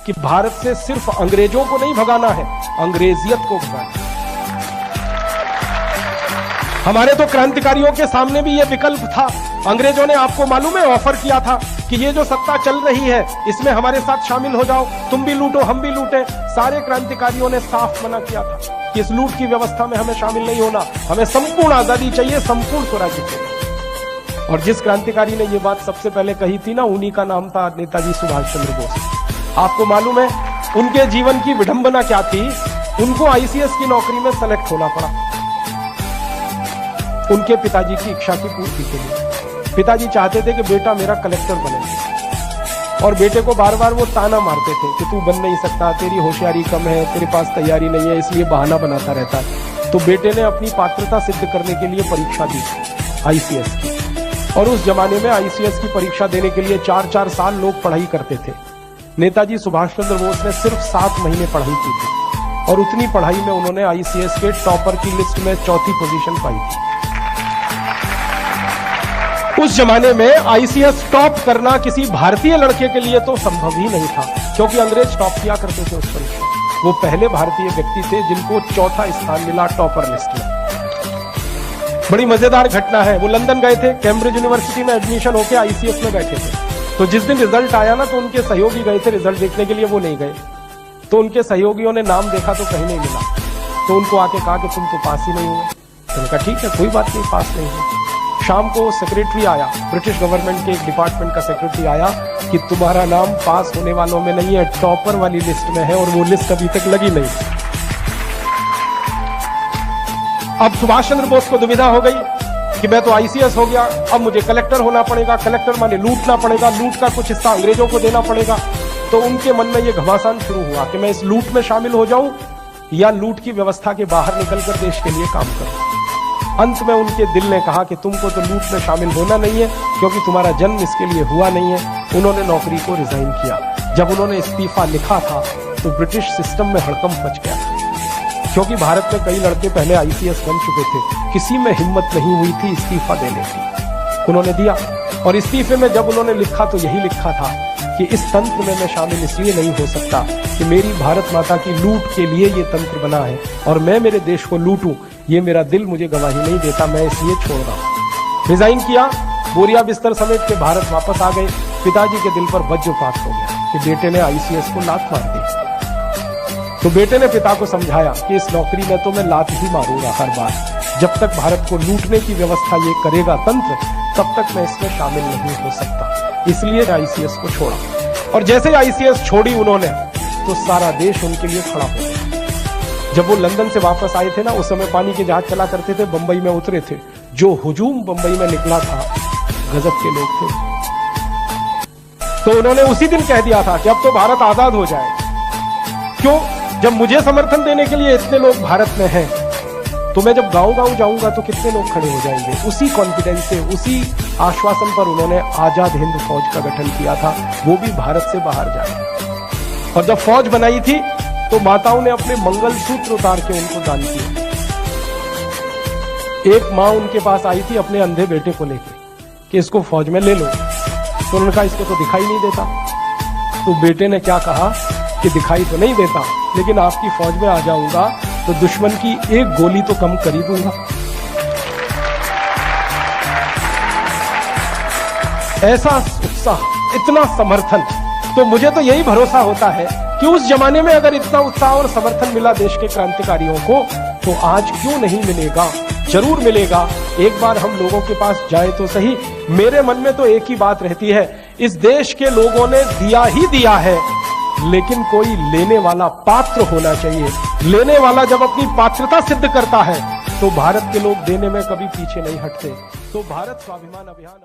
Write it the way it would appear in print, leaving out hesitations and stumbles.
कि भारत से सिर्फ अंग्रेजों को नहीं भगाना है, अंग्रेजियत को भगाना है। हमारे तो क्रांतिकारियों के सामने भी यह विकल्प था। अंग्रेजों ने, आपको मालूम है, ऑफर किया था कि ये जो सत्ता चल रही है इसमें हमारे साथ शामिल हो जाओ, तुम भी लूटो हम भी लूटे। सारे क्रांतिकारियों ने साफ मना किया था कि इस लूट की व्यवस्था में हमें शामिल नहीं होना, हमें संपूर्ण आजादी चाहिए, संपूर्ण स्वराज्य चाहिए। और जिस क्रांतिकारी ने ये बात सबसे पहले कही थी ना, उन्हीं का नाम था नेताजी सुभाष चंद्र बोस। आपको मालूम है उनके जीवन की विडंबना क्या थी? उनको आईसीएस की नौकरी में सेलेक्ट होना पड़ा उनके पिताजी की इच्छा की पूर्ति के लिए। पिताजी चाहते थे कि बेटा मेरा कलेक्टर बने, और बेटे को बार बार वो ताना मारते थे कि तू बन नहीं सकता, तेरी होशियारी कम है, तेरे पास तैयारी नहीं है, इसलिए बहाना बनाता रहता है। तो बेटे ने अपनी पात्रता सिद्ध करने के लिए परीक्षा दी आईसीएस की, और उस जमाने में आईसीएस की परीक्षा देने के लिए 4-4 साल लोग पढ़ाई करते थे। नेताजी सुभाष चंद्र बोस ने सिर्फ 7 महीने पढ़ाई की थी, और उतनी पढ़ाई में उन्होंने आईसीएस के टॉपर की लिस्ट में 4थी पोजीशन पाई थी। उस जमाने में आईसीएस टॉप करना किसी भारतीय लड़के के लिए तो संभव ही नहीं था, क्योंकि अंग्रेज टॉप किया करते थे उस परीक्षा। वो पहले भारतीय व्यक्ति थे जिनको 4था स्थान मिला टॉपर लिस्ट में। बड़ी मजेदार घटना है, वो लंदन गए थे, कैम्ब्रिज यूनिवर्सिटी में एडमिशन होकर आईसीएस में बैठे थे। तो जिस दिन रिजल्ट आया ना, तो उनके सहयोगी गए थे रिजल्ट देखने के लिए, वो नहीं गए। तो उनके सहयोगियों ने नाम देखा तो कहीं नहीं मिला, तो उनको आके कहा कि तुम तो पास ही नहीं हुए। तो उन्होंने कहा ठीक है कोई बात नहीं, पास नहीं हुए। शाम को सेक्रेटरी आया, ब्रिटिश गवर्नमेंट के एक डिपार्टमेंट का सेक्रेटरी आया कि तुम्हारा नाम पास होने वालों में नहीं है, टॉपर वाली लिस्ट में है, और वो लिस्ट अभी तक लगी नहीं। अब सुभाष चंद्र बोस को दुविधा हो गई कि मैं तो आईसीएस हो गया, अब मुझे कलेक्टर होना पड़ेगा, कलेक्टर माने लूटना पड़ेगा, लूट का कुछ हिस्सा अंग्रेजों को देना पड़ेगा। तो उनके मन में यह घमासान शुरू हुआ कि मैं इस लूट में शामिल हो जाऊं या लूट की व्यवस्था के बाहर निकलकर देश के लिए काम करूं। अंत में उनके दिल ने कहा कि तुमको तो लूट में शामिल होना नहीं है, क्योंकि तुम्हारा जन्म इसके लिए हुआ नहीं है। उन्होंने नौकरी को रिजाइन किया। जब उन्होंने इस्तीफा लिखा था तो ब्रिटिश सिस्टम में हड़कंप मच गया, क्योंकि भारत में कई लड़के पहले आईसीएस बन चुके थे, किसी में हिम्मत नहीं हुई थी इस्तीफा देने की। उन्होंने दिया, और इस्तीफे में जब उन्होंने लिखा तो यही लिखा था कि इस तंत्र में मैं शामिल इसलिए नहीं हो सकता कि मेरी भारत माता की लूट के लिए ये तंत्र बना है, और मैं मेरे देश को लूटूं ये मेरा दिल मुझे गवाही नहीं देता, मैं इसलिए छोड़ रहा हूं। रिजाइन किया, बोरिया बिस्तर समेट के भारत वापस आ गए। पिताजी के दिल पर वज्रपात हो गया कि बेटे ने आईसीएस को लात मार दी। तो बेटे ने पिता को समझाया कि इस नौकरी में तो मैं लात ही मारूंगा हर बार, जब तक भारत को लूटने की व्यवस्था ये करेगा तंत्र, तब तक मैं इसमें शामिल नहीं हो सकता। इसलिए आईसीएस को छोड़ा, और जैसे आईसीएस छोड़ी उन्होंने, तो सारा देश उनके लिए खड़ा हो गया। जब वो लंदन से वापस आए थे ना, उस समय पानी के जहाज चला करते थे, बंबई में उतरे थे। जो हुजूम बंबई में निकला था, गजब के लोग थे। तो उन्होंने उसी दिन कह दिया था कि अब तो भारत आजाद हो जाए। क्यों? जब मुझे समर्थन देने के लिए इतने लोग भारत में हैं, तो मैं जब गांव-गांव जाऊंगा तो कितने लोग खड़े हो जाएंगे। उसी कॉन्फिडेंस से, उसी आश्वासन पर उन्होंने आजाद हिंद फौज का गठन किया था, वो भी भारत से बाहर जाए। और जब फौज बनाई थी तो माताओं ने अपने मंगलसूत्र उतार के उनको दान किया। एक माँ उनके पास आई थी अपने अंधे बेटे को लेके कि इसको फौज में ले लो। तो उन्होंने कहा इसको तो दिखाई नहीं देता। तो बेटे ने क्या कहा कि दिखाई तो नहीं देता, लेकिन आपकी फौज में आ जाऊंगा तो दुश्मन की एक गोली तो कम कर ही दूंगा। ऐसा उत्साह, इतना समर्थन, तो मुझे तो यही भरोसा होता है कि उस जमाने में अगर इतना उत्साह और समर्थन मिला देश के क्रांतिकारियों को, तो आज क्यों नहीं मिलेगा? जरूर मिलेगा। एक बार हम लोगों के पास जाए तो सही। मेरे मन में तो एक ही बात रहती है, इस देश के लोगों ने दिया ही दिया है, लेकिन कोई लेने वाला पात्र होना चाहिए। लेने वाला जब अपनी पात्रता सिद्ध करता है, तो भारत के लोग देने में कभी पीछे नहीं हटते। तो भारत स्वाभिमान अभियान